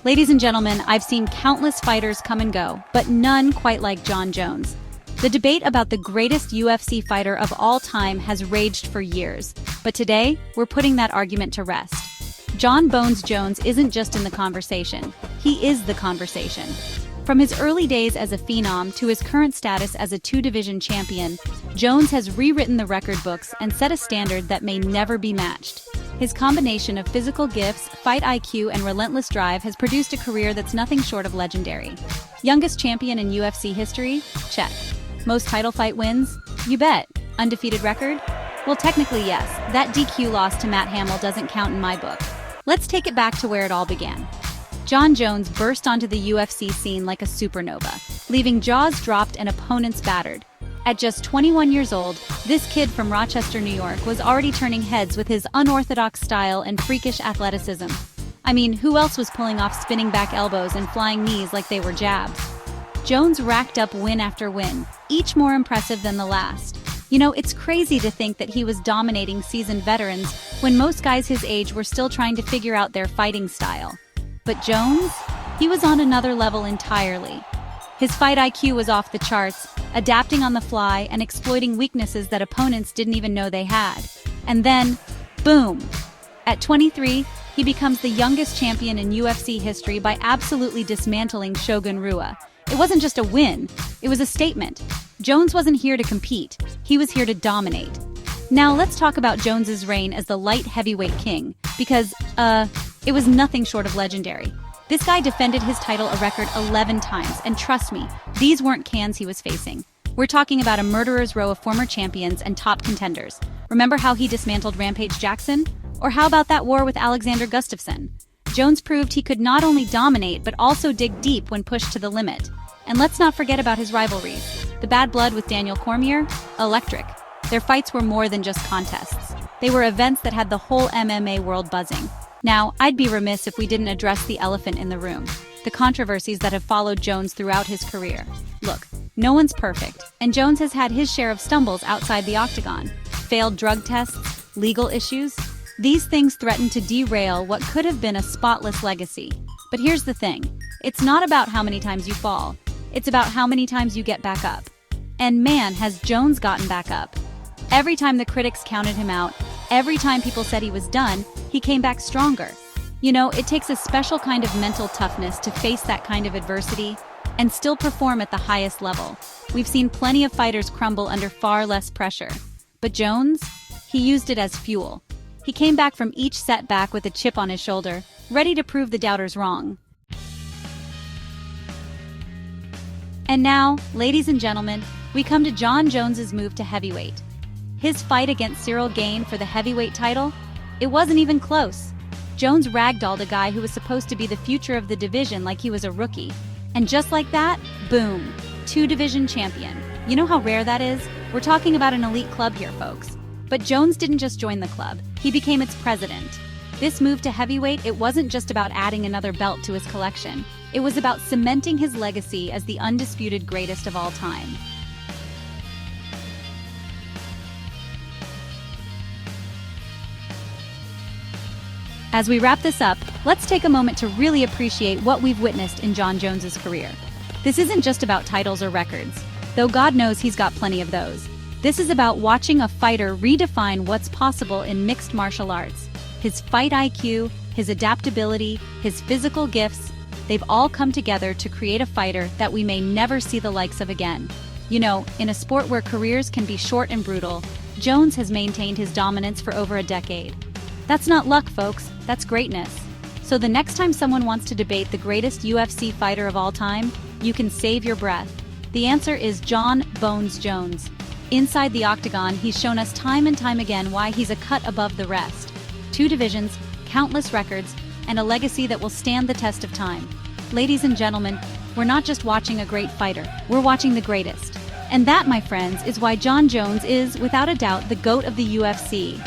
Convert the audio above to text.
Ladies and gentlemen, I've seen countless fighters come and go, but none quite like Jon Jones. The debate about the greatest UFC fighter of all time has raged for years, but today, we're putting that argument to rest. Jon "Bones" Jones isn't just in the conversation, he is the conversation. From his early days as a phenom to his current status as a two-division champion, Jones has rewritten the record books and set a standard that may never be matched. His combination of physical gifts, fight IQ, and relentless drive has produced a career that's nothing short of legendary. Youngest champion in UFC history? Check. Most title fight wins? You bet. Undefeated record? Well, technically yes. That DQ loss to Matt Hamill doesn't count in my book. Let's take it back to where it all began. Jon Jones burst onto the UFC scene like a supernova, leaving jaws dropped and opponents battered. At just 21 years old, this kid from Rochester, New York was already turning heads with his unorthodox style and freakish athleticism. I mean, who else was pulling off spinning back elbows and flying knees like they were jabs? Jones racked up win after win, each more impressive than the last. You know, it's crazy to think that he was dominating seasoned veterans when most guys his age were still trying to figure out their fighting style. But Jones? He was on another level entirely. His fight IQ was off the charts, adapting on the fly and exploiting weaknesses that opponents didn't even know they had. And then, boom! At 23, he becomes the youngest champion in UFC history by absolutely dismantling Shogun Rua. It wasn't just a win, it was a statement. Jones wasn't here to compete, he was here to dominate. Now let's talk about Jones's reign as the light heavyweight king, because, it was nothing short of legendary. This guy defended his title a record 11 times, and trust me, these weren't cans he was facing. We're talking about a murderer's row of former champions and top contenders. Remember how he dismantled Rampage Jackson? Or how about that war with Alexander Gustafsson? Jones proved he could not only dominate, but also dig deep when pushed to the limit. And let's not forget about his rivalries. The bad blood with Daniel Cormier? Electric. Their fights were more than just contests. They were events that had the whole MMA world buzzing. Now, I'd be remiss if we didn't address the elephant in the room, the controversies that have followed Jones throughout his career. Look, no one's perfect, and Jones has had his share of stumbles outside the octagon. Failed drug tests, legal issues. These things threaten to derail what could have been a spotless legacy. But here's the thing, it's not about how many times you fall, it's about how many times you get back up. And man, has Jones gotten back up. Every time the critics counted him out, every time people said he was done, he came back stronger. You know, it takes a special kind of mental toughness to face that kind of adversity and still perform at the highest level. We've seen plenty of fighters crumble under far less pressure. But Jones? He used it as fuel. He came back from each setback with a chip on his shoulder, ready to prove the doubters wrong. And now, ladies and gentlemen, we come to Jon Jones's move to heavyweight. His fight against Cyril Gane for the heavyweight title? It wasn't even close. Jones ragdolled a guy who was supposed to be the future of the division like he was a rookie. And just like that, boom, two-division champion. You know how rare that is? We're talking about an elite club here, folks. But Jones didn't just join the club, he became its president. This move to heavyweight, it wasn't just about adding another belt to his collection. It was about cementing his legacy as the undisputed greatest of all time. As we wrap this up, let's take a moment to really appreciate what we've witnessed in Jon Jones's career. This isn't just about titles or records, though God knows he's got plenty of those. This is about watching a fighter redefine what's possible in mixed martial arts. His fight IQ, his adaptability, his physical gifts, they've all come together to create a fighter that we may never see the likes of again. You know, in a sport where careers can be short and brutal, Jones has maintained his dominance for over a decade. That's not luck, folks, that's greatness. So the next time someone wants to debate the greatest UFC fighter of all time, you can save your breath. The answer is Jon "Bones" Jones. Inside the octagon, he's shown us time and time again why he's a cut above the rest. Two divisions, countless records, and a legacy that will stand the test of time. Ladies and gentlemen, we're not just watching a great fighter, we're watching the greatest. And that, my friends, is why Jon Jones is, without a doubt, the GOAT of the UFC.